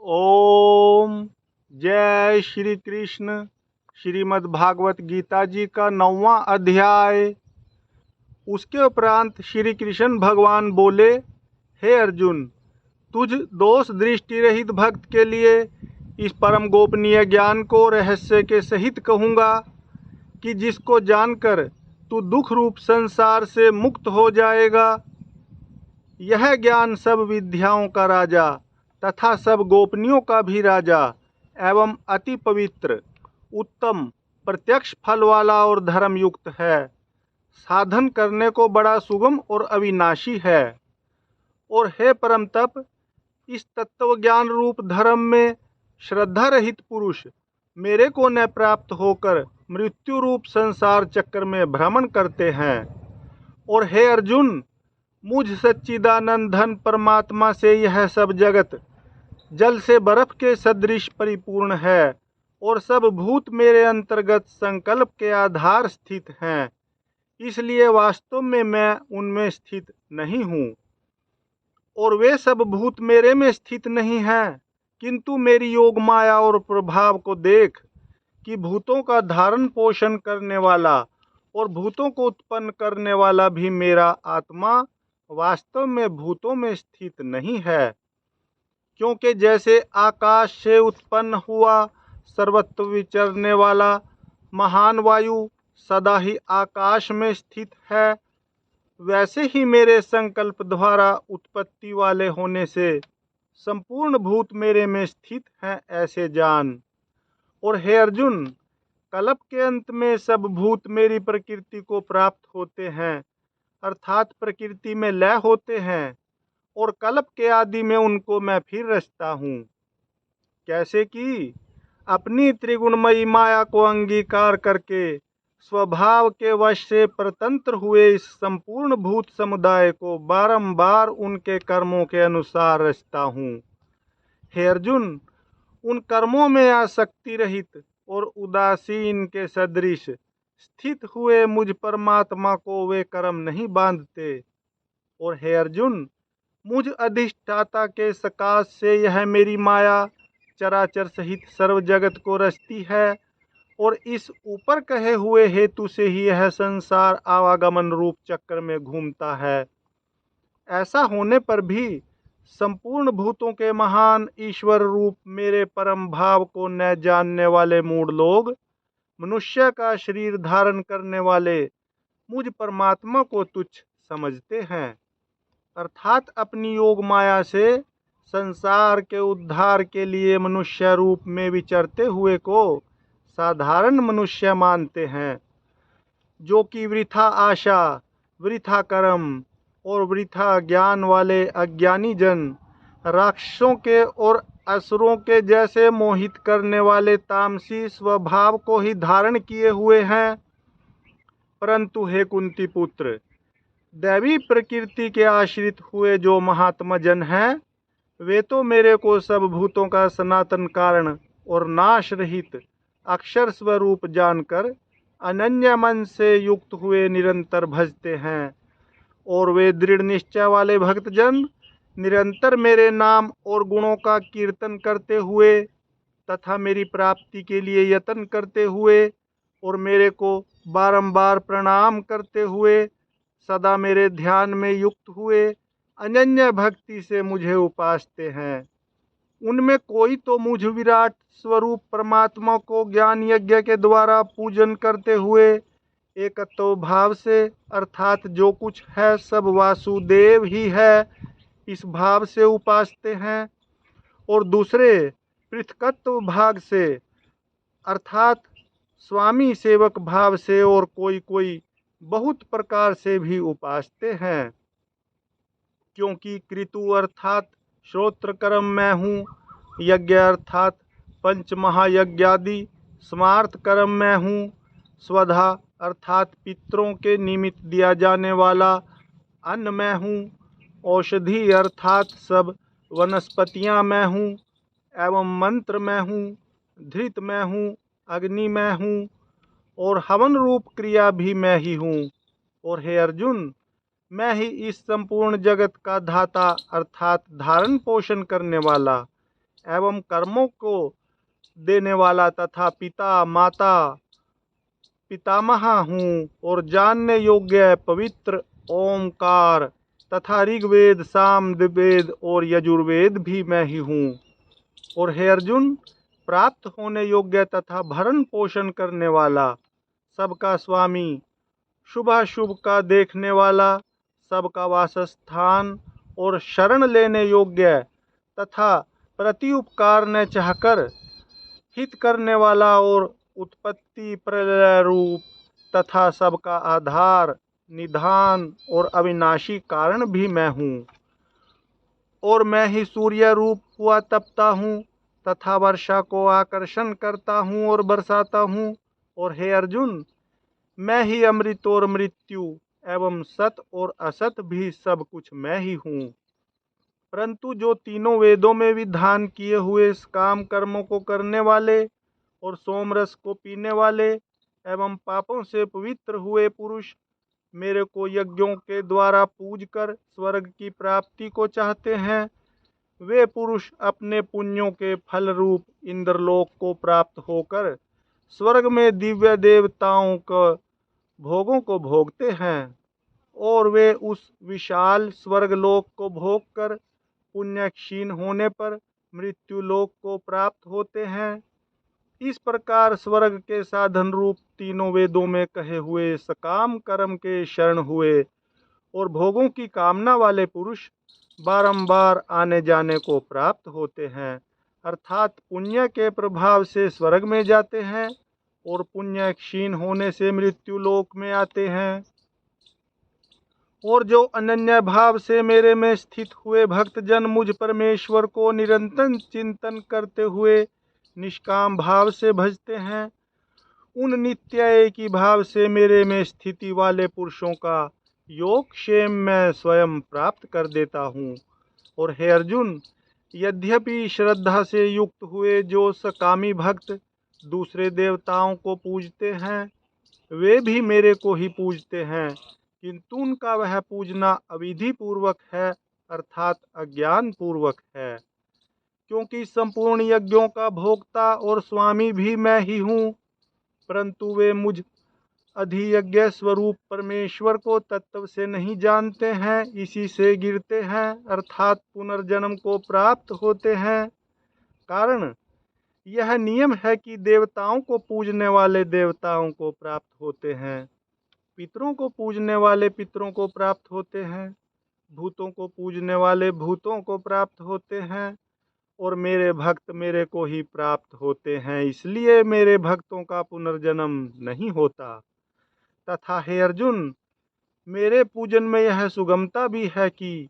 ओम जय श्री कृष्ण। श्रीमद् भागवत गीता जी का 9वां अध्याय। उसके उपरांत श्री कृष्ण भगवान बोले, हे अर्जुन, तुझ दोष दृष्टि रहित भक्त के लिए इस परम गोपनीय ज्ञान को रहस्य के सहित कहूँगा कि जिसको जानकर तू दुख रूप संसार से मुक्त हो जाएगा। यह ज्ञान सब विद्याओं का राजा तथा सब गोपनियों का भी राजा एवं अति पवित्र, उत्तम, प्रत्यक्ष फल वाला और धर्म युक्त है। साधन करने को बड़ा सुगम और अविनाशी है। और हे परम तप, इस तत्व ज्ञान रूप धर्म में श्रद्धा रहित पुरुष मेरे को न प्राप्त होकर मृत्यु रूप संसार चक्र में भ्रमण करते हैं। और हे अर्जुन, मुझ सच्चिदानंद धन परमात्मा से यह सब जगत जल से बर्फ के सदृश परिपूर्ण है और सब भूत मेरे अंतर्गत संकल्प के आधार स्थित हैं। इसलिए वास्तव में मैं उनमें स्थित नहीं हूँ और वे सब भूत मेरे में स्थित नहीं हैं। किंतु मेरी योग माया और प्रभाव को देख कि भूतों का धारण पोषण करने वाला और भूतों को उत्पन्न करने वाला भी मेरा आत्मा वास्तव में भूतों में स्थित नहीं है। क्योंकि जैसे आकाश से उत्पन्न हुआ सर्वत्र विचरने वाला महान वायु सदा ही आकाश में स्थित है, वैसे ही मेरे संकल्प द्वारा उत्पत्ति वाले होने से संपूर्ण भूत मेरे में स्थित हैं, ऐसे जान। और हे अर्जुन, कल्प के अंत में सब भूत मेरी प्रकृति को प्राप्त होते हैं, अर्थात प्रकृति में लय होते हैं, और कल्प के आदि में उनको मैं फिर रचता हूँ। कैसे कि अपनी त्रिगुणमयी माया को अंगीकार करके स्वभाव के वश से परतंत्र हुए इस संपूर्ण भूत समुदाय को बारंबार उनके कर्मों के अनुसार रचता हूँ। हे अर्जुन, उन कर्मों में आसक्ति रहित और उदासीन के सदृश स्थित हुए मुझ परमात्मा को वे कर्म नहीं बांधते। और हे अर्जुन, मुझ अधिष्ठाता के सकाश से यह मेरी माया चराचर सहित सर्व जगत को रचती है और इस ऊपर कहे हुए हेतु से ही यह संसार आवागमन रूप चक्र में घूमता है। ऐसा होने पर भी संपूर्ण भूतों के महान ईश्वर रूप मेरे परम भाव को न जानने वाले मूढ़ लोग मनुष्य का शरीर धारण करने वाले मुझ परमात्मा को तुच्छ समझते हैं, अर्थात अपनी योग माया से संसार के उद्धार के लिए मनुष्य रूप में विचरते हुए को साधारण मनुष्य मानते हैं, जो कि वृथा आशा, वृथा कर्म और वृथा ज्ञान वाले अज्ञानी जन राक्षसों के और असुरों के जैसे मोहित करने वाले तामसी स्वभाव को ही धारण किए हुए हैं। परंतु हे कुंती पुत्र, दैवी प्रकृति के आश्रित हुए जो महात्मा जन हैं, वे तो मेरे को सब भूतों का सनातन कारण और नाश रहित अक्षर स्वरूप जानकर अनन्य मन से युक्त हुए निरंतर भजते हैं। और वे दृढ़ निश्चय वाले भक्तजन निरंतर मेरे नाम और गुणों का कीर्तन करते हुए तथा मेरी प्राप्ति के लिए यत्न करते हुए और मेरे को बारंबार प्रणाम करते हुए सदा मेरे ध्यान में युक्त हुए अनन्य भक्ति से मुझे उपासते हैं। उनमें कोई तो मुझ विराट स्वरूप परमात्मा को ज्ञान यज्ञ के द्वारा पूजन करते हुए एकत्व भाव से, अर्थात जो कुछ है सब वासुदेव ही है, इस भाव से उपासते हैं। और दूसरे पृथकत्व भाग से, अर्थात स्वामी सेवक भाव से, और कोई कोई बहुत प्रकार से भी उपासते हैं। क्योंकि कृतु अर्थात श्रोत्र कर्म मैं हूँ, यज्ञ अर्थात पंच महायज्ञादि स्मार्थ कर्म मैं हूँ, स्वधा अर्थात पितरों के निमित्त दिया जाने वाला अन्न मैं हूँ, औषधि अर्थात सब वनस्पतियाँ मैं हूँ, एवं मंत्र मैं हूँ, धृत मैं हूँ, अग्नि मैं हूँ, और हवन रूप क्रिया भी मैं ही हूँ। और हे अर्जुन, मैं ही इस संपूर्ण जगत का धाता अर्थात धारण पोषण करने वाला एवं कर्मों को देने वाला तथा पिता माता पितामह हूँ और जानने योग्य पवित्र ओमकार तथा ऋग्वेद सामवेद और यजुर्वेद भी मैं ही हूँ। और हे अर्जुन, प्राप्त होने योग्य तथा भरण पोषण करने वाला, सबका स्वामी, शुभाशुभ का देखने वाला, सबका वासस्थान और शरण लेने योग्य तथा प्रति उपकार न चाहकर हित करने वाला और उत्पत्ति प्रलय रूप तथा सबका आधार निधान और अविनाशी कारण भी मैं हूँ। और मैं ही सूर्य रूप हुआ तपता हूँ तथा वर्षा को आकर्षण करता हूँ और बरसाता हूँ। और हे अर्जुन, मैं ही अमृत और मृत्यु एवं सत और असत भी सब कुछ मैं ही हूँ। परंतु जो तीनों वेदों में विधान किए हुए काम कर्मों को करने वाले और सोमरस को पीने वाले एवं पापों से पवित्र हुए पुरुष मेरे को यज्ञों के द्वारा पूज कर स्वर्ग की प्राप्ति को चाहते हैं, वे पुरुष अपने पुण्यों के फल रूप इंद्रलोक को प्राप्त होकर स्वर्ग में दिव्य देवताओं के भोगों को भोगते हैं। और वे उस विशाल स्वर्गलोक को भोग कर पुण्य क्षीण होने पर मृत्युलोक को प्राप्त होते हैं। इस प्रकार स्वर्ग के साधन रूप तीनों वेदों में कहे हुए सकाम कर्म के शरण हुए और भोगों की कामना वाले पुरुष बारंबार आने जाने को प्राप्त होते हैं, अर्थात पुण्य के प्रभाव से स्वर्ग में जाते हैं और पुण्य क्षीण होने से मृत्यु लोक में आते हैं। और जो अनन्य भाव से मेरे में स्थित हुए भक्तजन मुझ परमेश्वर को निरंतर चिंतन करते हुए निष्काम भाव से भजते हैं, उन नित्य एक ही भाव से मेरे में स्थिति वाले पुरुषों का योगक्षेम मैं स्वयं प्राप्त कर देता हूँ। और हे अर्जुन, यद्यपि श्रद्धा से युक्त हुए जो सकामी भक्त दूसरे देवताओं को पूजते हैं, वे भी मेरे को ही पूजते हैं, किंतु उनका वह पूजना अविधि पूर्वक है, अर्थात अज्ञान पूर्वक है। क्योंकि संपूर्ण यज्ञों का भोक्ता और स्वामी भी मैं ही हूँ, परंतु वे मुझ अधियज्ञ स्वरूप परमेश्वर को तत्व से नहीं जानते हैं, इसी से गिरते हैं, अर्थात पुनर्जन्म को प्राप्त होते हैं। कारण यह नियम है कि देवताओं को पूजने वाले देवताओं को प्राप्त होते हैं, पितरों को पूजने वाले पितरों को प्राप्त होते हैं, भूतों को पूजने वाले भूतों को प्राप्त होते हैं, और मेरे भक्त मेरे को ही प्राप्त होते हैं, इसलिए मेरे भक्तों का पुनर्जन्म नहीं होता। तथा हे अर्जुन, मेरे पूजन में यह सुगमता भी है कि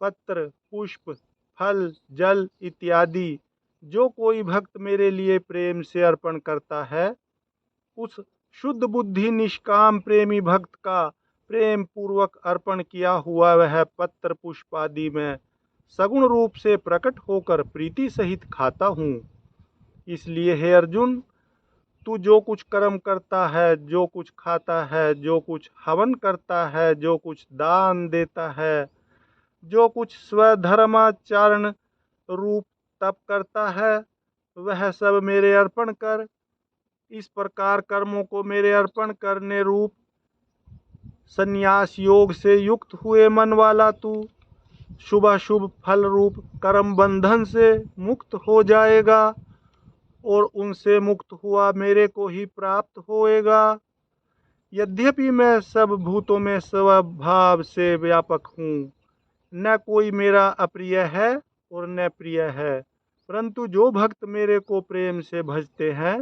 पत्र पुष्प फल जल इत्यादि जो कोई भक्त मेरे लिए प्रेम से अर्पण करता है, उस शुद्ध बुद्धि निष्काम प्रेमी भक्त का प्रेम पूर्वक अर्पण किया हुआ वह पत्र पुष्प आदि में सगुण रूप से प्रकट होकर प्रीति सहित खाता हूँ। इसलिए हे अर्जुन, तू जो कुछ कर्म करता है, जो कुछ खाता है, जो कुछ हवन करता है, जो कुछ दान देता है, जो कुछ स्वधर्माचरण रूप तप करता है, वह सब मेरे अर्पण कर। इस प्रकार कर्मों को मेरे अर्पण करने रूप संन्यास योग से युक्त हुए मन वाला तू शुभाशुभ फल रूप कर्म बंधन से मुक्त हो जाएगा और उनसे मुक्त हुआ मेरे को ही प्राप्त होएगा। यद्यपि मैं सब भूतों में स्वभाव से व्यापक हूँ, न कोई मेरा अप्रिय है और न प्रिय है, परंतु जो भक्त मेरे को प्रेम से भजते हैं,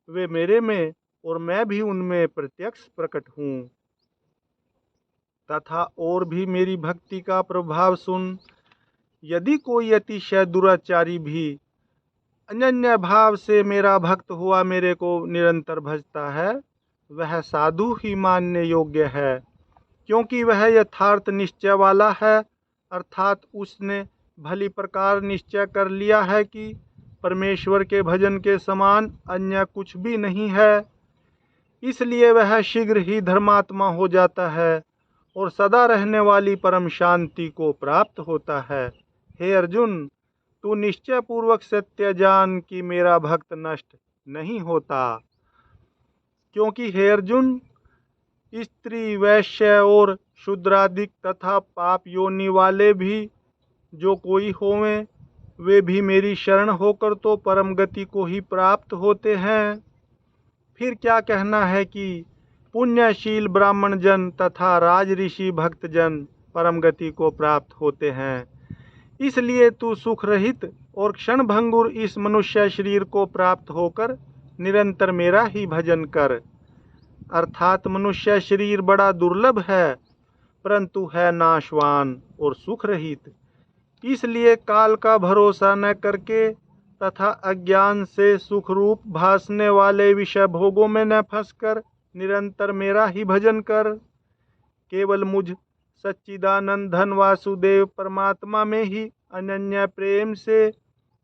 वे मेरे में और मैं भी उनमें प्रत्यक्ष प्रकट हूँ। तथा और भी मेरी भक्ति का प्रभाव सुन। यदि कोई अतिशय दुराचारी भी अनन्य भाव से मेरा भक्त हुआ मेरे को निरंतर भजता है, वह साधु ही मानने योग्य है, क्योंकि वह यथार्थ निश्चय वाला है, अर्थात उसने भली प्रकार निश्चय कर लिया है कि परमेश्वर के भजन के समान अन्य कुछ भी नहीं है। इसलिए वह शीघ्र ही धर्मात्मा हो जाता है और सदा रहने वाली परम शांति को प्राप्त होता है। हे अर्जुन, तू निश्चय पूर्वक सत्य जान कि मेरा भक्त नष्ट नहीं होता। क्योंकि हे अर्जुन, स्त्री, वैश्य और शूद्रादिक तथा पाप योनि वाले भी जो कोई होवें, वे भी मेरी शरण होकर तो परम गति को ही प्राप्त होते हैं। फिर क्या कहना है कि पुण्यशील ब्राह्मण जन तथा राज ऋषि भक्त जन परम गति को प्राप्त होते हैं। इसलिए तू सुख रहित और क्षण भंगुर इस मनुष्य शरीर को प्राप्त होकर निरंतर मेरा ही भजन कर। अर्थात मनुष्य शरीर बड़ा दुर्लभ है, परंतु है नाशवान और सुख रहित। इसलिए काल का भरोसा न करके तथा अज्ञान से सुख रूप भासने वाले विषय भोगों में न फंसकर निरंतर मेरा ही भजन कर। केवल मुझ सच्चिदानंद धन वासुदेव परमात्मा में ही अनन्य प्रेम से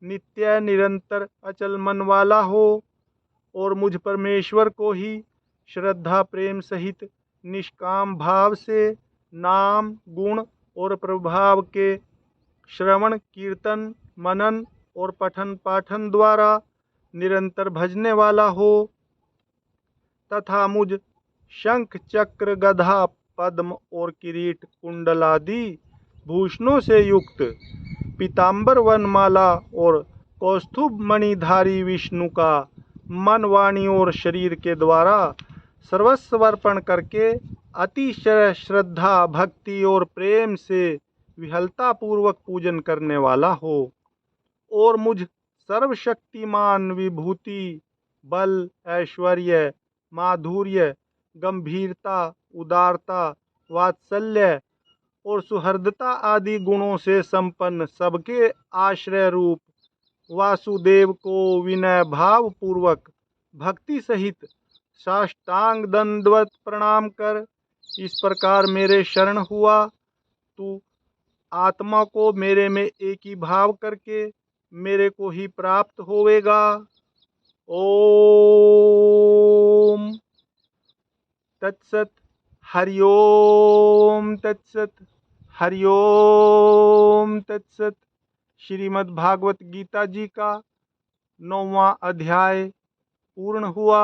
नित्य निरंतर अचल मन वाला हो और मुझ परमेश्वर को ही श्रद्धा प्रेम सहित निष्काम भाव से नाम गुण और प्रभाव के श्रवण कीर्तन मनन और पठन पाठन द्वारा निरंतर भजने वाला हो तथा मुझ शंख चक्र गधा पद्म और किरीट कुंडल आदि भूषणों से युक्त पीताम्बर वनमाला और कौस्तुभ मणिधारी विष्णु का मन वाणी और शरीर के द्वारा सर्वस्व अर्पण करके अतिशय श्रद्धा भक्ति और प्रेम से विहलता पूर्वक पूजन करने वाला हो और मुझ सर्वशक्तिमान विभूति बल ऐश्वर्य माधुर्य गंभीरता उदारता वात्सल्य और सुहृदता आदि गुणों से संपन्न सबके आश्रय रूप वासुदेव को विनय भाव पूर्वक भक्ति सहित साष्टांग दंडवत प्रणाम कर इस प्रकार मेरे शरण हुआ। तू आत्मा को मेरे में एक ही भाव करके मेरे को ही प्राप्त होवेगा। ओम तत्सत। हरिओम तत्सत। हरिओम तत्सत। श्रीमद् भागवत गीता जी का 9वां अध्याय पूर्ण हुआ।